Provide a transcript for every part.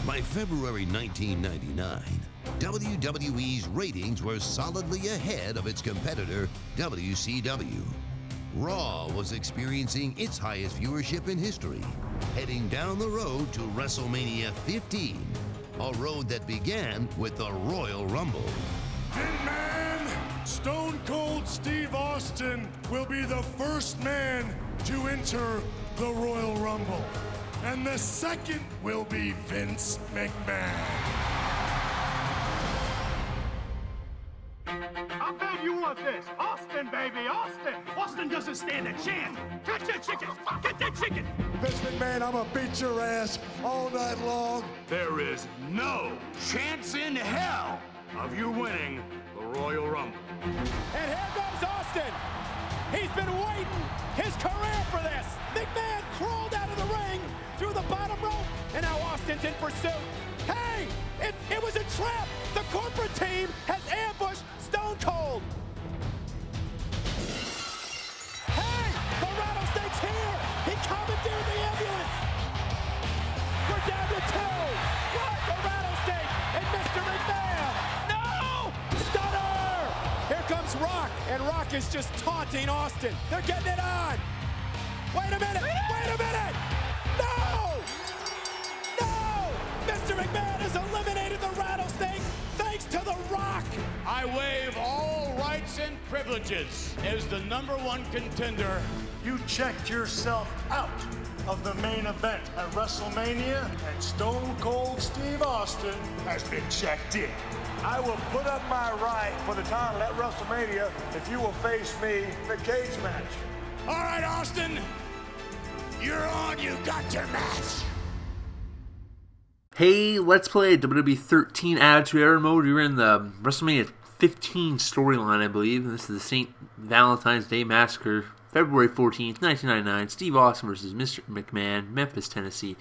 By February 1999, WWE's ratings were solidly ahead of its competitor, WCW. Raw was experiencing its highest viewership in history, heading down the road to WrestleMania 15, a road that began with the Royal Rumble. Tin Man, Stone Cold Steve Austin will be the first man to enter the Royal Rumble. And the second will be Vince McMahon. How bad you want this? Austin, baby, Austin! Austin doesn't stand a chance! Catch that chicken! Get that chicken! Vince McMahon, I'm gonna beat your ass all night long. There is no chance in hell of you winning the Royal Rumble. And here goes Austin! He's been waiting his career for this! McMahon crawled out of the ring through the bottom rope, and now Austin's in pursuit. Hey, it was a trap! The corporate team has ambushed Stone Cold! Hey, the rattlesnake's here! He commandeered the ambulance! We're down to 2! What? The rattlesnake and Mr. McMahon! No! Stunner! Here comes Rock, and Rock is just taunting Austin. They're getting it on! Wait a minute! Wait a minute! No! No! Mr. McMahon has eliminated the rattlesnake thanks to The Rock! I waive all rights and privileges as the #1 contender. You checked yourself out of the main event at WrestleMania, and Stone Cold Steve Austin has been checked in. I will put up my right for the title at WrestleMania if you will face me in a cage match. All right, Austin, you're on. You got your match. Hey, let's play WWE 13 Attitude Era mode. We're in the WrestleMania 15 storyline, I believe. And this is the St. Valentines Day Massacre, February 14th, 1999. Steve Austin versus Mr. McMahon, Memphis, Tennessee.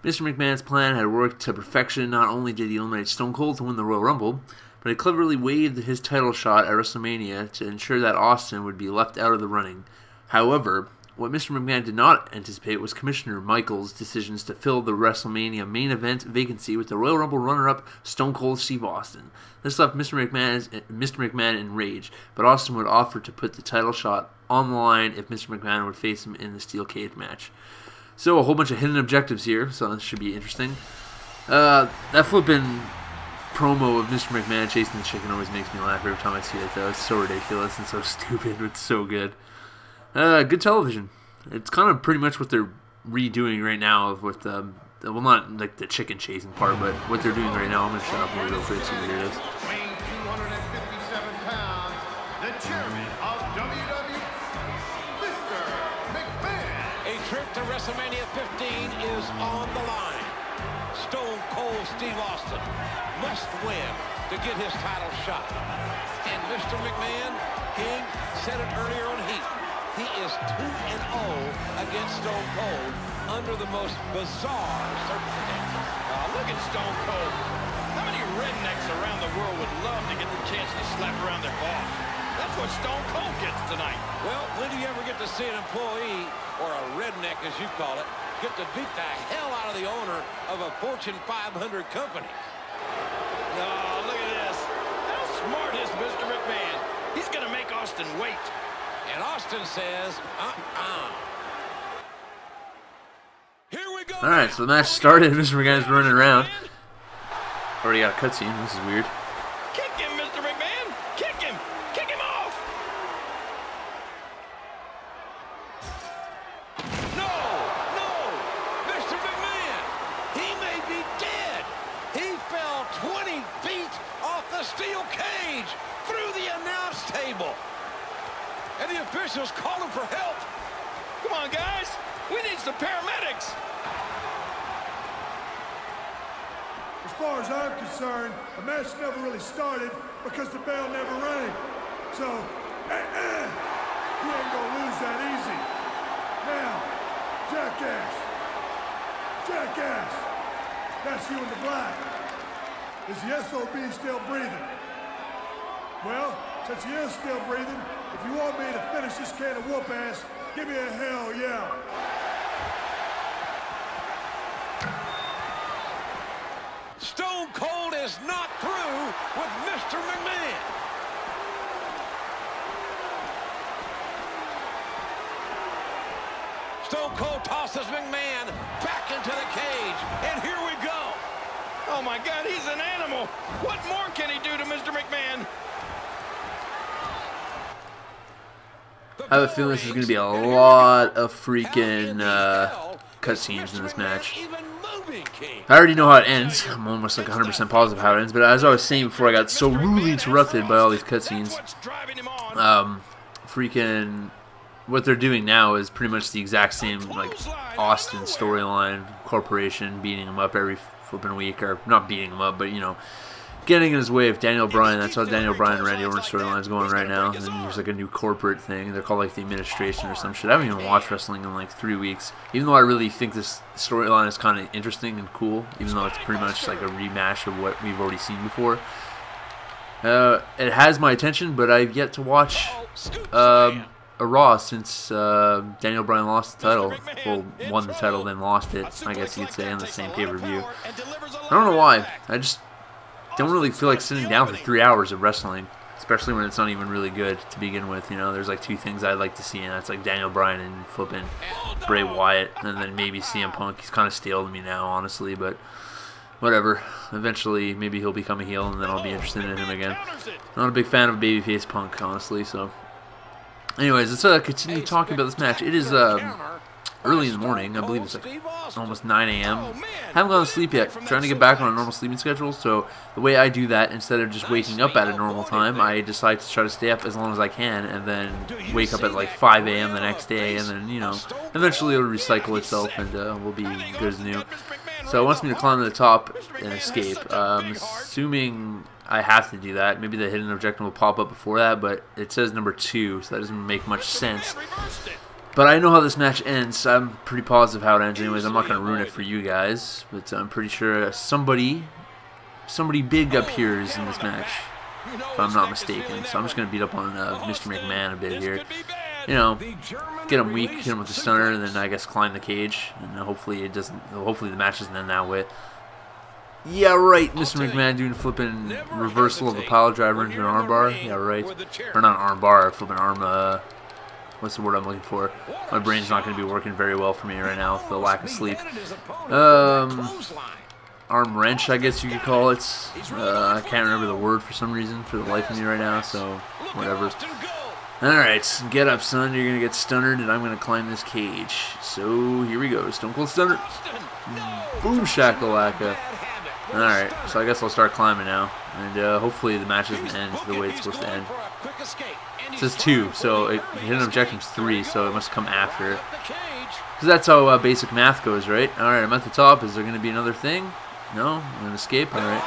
Mr. McMahon's plan had worked to perfection. Not only did he eliminate Stone Cold to win the Royal Rumble, but he cleverly waived his title shot at WrestleMania to ensure that Austin would be left out of the running. However, what Mr. McMahon did not anticipate was Commissioner Michaels' decisions to fill the WrestleMania main event vacancy with the Royal Rumble runner-up Stone Cold Steve Austin. This left Mr. McMahon enraged, but Austin would offer to put the title shot on the line if Mr. McMahon would face him in the steel cage match. So a whole bunch of hidden objectives here, so this should be interesting. That flippin' promo of Mr. McMahon chasing the chicken always makes me laugh every time I see it, though. It's so ridiculous and so stupid, but it's so good. Good television. It's kind of pretty much what they're redoing right now with well, not like the chicken chasing part, but what they're doing right now. I'm going to shut up here real quick so here it is. Weighing 257 pounds, the chairman of WWE, Mr. McMahon. A trip to WrestleMania 15 is on the line. Stone Cold Steve Austin must win to get his title shot. And Mr. McMahon, King, said it earlier on Heat. He is 2-0 against Stone Cold under the most bizarre circumstances. Look at Stone Cold. How many rednecks around the world would love to get the chance to slap around their boss? That's what Stone Cold gets tonight. Well, when do you ever get to see an employee, or a redneck as you call it, get to beat the hell out of the owner of a Fortune 500 company? Oh, look at this. How smart is Mr. McMahon? He's going to make Austin wait. And Austin says, Here we go. Alright, so the match started. Mr. McMahon's running around. Already got a cutscene. This is weird. Kick him, Mr. McMahon. Kick him. Kick him off. No. Mr. McMahon. He may be dead. He fell 20 feet off the steel cage through the announce table. And the officials call him for help. Come on, guys. We need some paramedics. As far as I'm concerned, the match never really started because the bell never rang. So, he ain't gonna lose that easy. Now, jackass, that's you in the black. Is the SOB still breathing? Well, since he is still breathing, if you want me to finish this can of whoop ass, give me a hell yeah. is not through with Mr. McMahon. Stone Cold tosses McMahon back into the cage, and here we go. Oh my God, he's an animal. What more can he do to Mr. McMahon? I have a feeling this is going to be a lot of freaking cutscenes in this match. I already know how it ends. I'm almost like 100% positive how it ends. But as I was saying before, I got so rudely interrupted by all these cutscenes. Freaking what they're doing now is pretty much the exact same like Austin storyline. Corporation beating him up every flipping week, or not beating him up, but you know, getting in his way of Daniel Bryan. That's how Daniel Bryan and Randy Orton storyline is going right now. And then there's like a new corporate thing. They're called like the administration or some shit. I haven't even watched wrestling in like 3 weeks. Even though I really think this storyline is kind of interesting and cool, even though it's pretty much like a rematch of what we've already seen before. It has my attention, but I've yet to watch a Raw since Daniel Bryan lost the title. Well, won the title, then lost it, I guess you could say, on the same pay-per-view. I don't know why. I just don't really feel like sitting down for 3 hours of wrestling, especially when it's not even really good to begin with. You know, there's like 2 things I'd like to see, and that's like Daniel Bryan and flipping Bray Wyatt, and then maybe CM Punk. He's kind of stale to me now, honestly, but whatever. Eventually, maybe he'll become a heel, and then I'll be interested in him again. Not a big fan of babyface Punk, honestly, so... Anyways, let's continue talking about this match. It is early in the morning. I believe it's like almost 9 a.m. Haven't gone to sleep yet. Trying to get back on a normal sleeping schedule. So the way I do that, instead of just waking up at a normal time, I decide to try to stay up as long as I can, and then wake up at like 5 a.m. the next day, and then, you know, eventually it'll recycle itself, and we'll be good as new. So it wants me to climb to the top and escape. Assuming I have to do that. Maybe the hidden objective will pop up before that, but it says number 2, so that doesn't make much sense. But I know how this match ends. I'm pretty positive how it ends anyways. I'm not going to ruin it for you guys, but I'm pretty sure somebody big appears in this match, if I'm not mistaken. So I'm just going to beat up on Mr. McMahon a bit here. You know, get him weak, hit him with the stunner, and then I guess climb the cage. And hopefully it doesn't. Hopefully the match doesn't end that way. Yeah, right, Mr. McMahon doing flipping reversal of the pile driver into an armbar. Yeah, right. Or not an armbar, flipping arm, what's the word I'm looking for? My brain's not going to be working very well for me right now with the lack of sleep. Arm wrench, I guess you could call it. I can't remember the word for some reason for the life of me right now, so whatever. Alright, get up, son. You're going to get stunnered, and I'm going to climb this cage. So, here we go. Stone Cold Stunner. Boom shakalaka. Alright, so I guess I'll start climbing now. And hopefully the match doesn't end the way it's supposed to end. It says 2, so hidden objective's 3, so it must come after. Because that's how basic math goes, right? Alright, I'm at the top. Is there going to be another thing? No? I'm going to escape? Alright.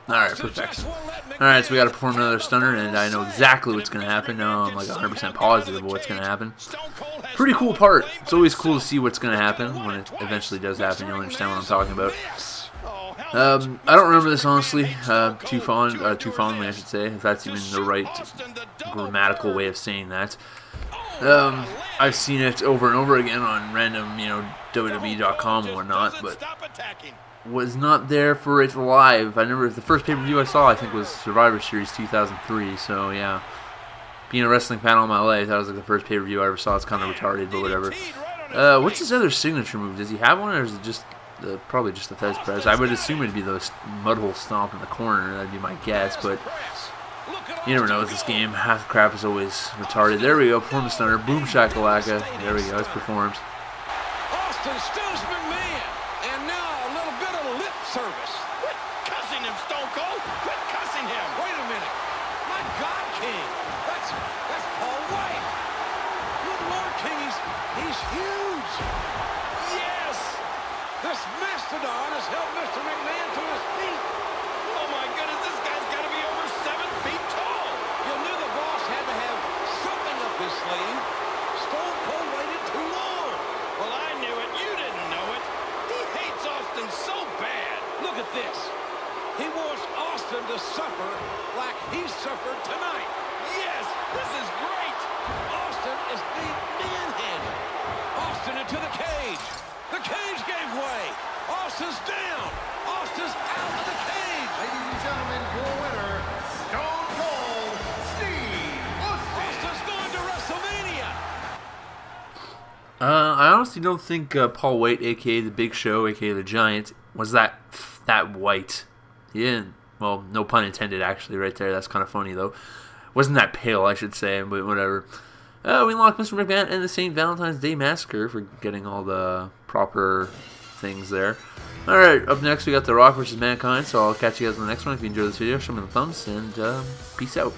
Alright, perfection. Alright, so we gotta perform another stunner, and I know exactly what's gonna happen. Now I'm like 100% positive of what's gonna happen. Pretty cool part. It's always cool to see what's gonna happen. When it eventually does happen, you'll understand what I'm talking about. I don't remember this, honestly. Too fondly, I should say, if that's even the right grammatical way of saying that. I've seen it over and over again on random, you know, WWE.com and whatnot, but was not there for it live. I remember the first pay-per-view I saw, I think, was Survivor Series 2003, so yeah. Being a wrestling fan all my life, that was like the first pay-per-view I ever saw. It's kind of retarded, but whatever. What's his other signature move? Does he have one, or is it just probably just the Fez Press? I would assume it'd be the Mudhole Stomp in the corner. That'd be my guess, but you never know with this game. Half the crap is always retarded. There we go, perform the stunner. Boom shakalaka. There we go, it's performed. Austin stuns McMahon, and now a little bit of lip service. Quit cussing him, Stone Cold. Quit cussing him. Wait a minute. My God, King. That's Paul White. Good Lord, King, he's huge. Yes. This mastodon has helped Mr. McMahon to his feet. Oh my goodness, this guy's got to be over 7 feet tall. You knew the boss had to have something up his sleeve. Stone Cold waited too long. Well, I knew he suffered tonight. Yes, this is great. Austin is being manhandled. Austin into the cage. The cage gave way. Austin's down. Austin's out of the cage. Ladies and gentlemen, your winner, Stone Cold Steve Austin. Austin's going to WrestleMania. I honestly don't think Paul White, a.k.a. The Big Show, a.k.a. The Giant, was that white. He didn't, well, no pun intended, actually, right there. That's kind of funny, though. Wasn't that pale, I should say, but whatever. We locked Mr. McMahon and the St. Valentine's Day Massacre for getting all the proper things there. Alright, up next we got The Rock vs. Mankind, so I'll catch you guys in the next one. If you enjoyed this video, show me the thumbs, and peace out.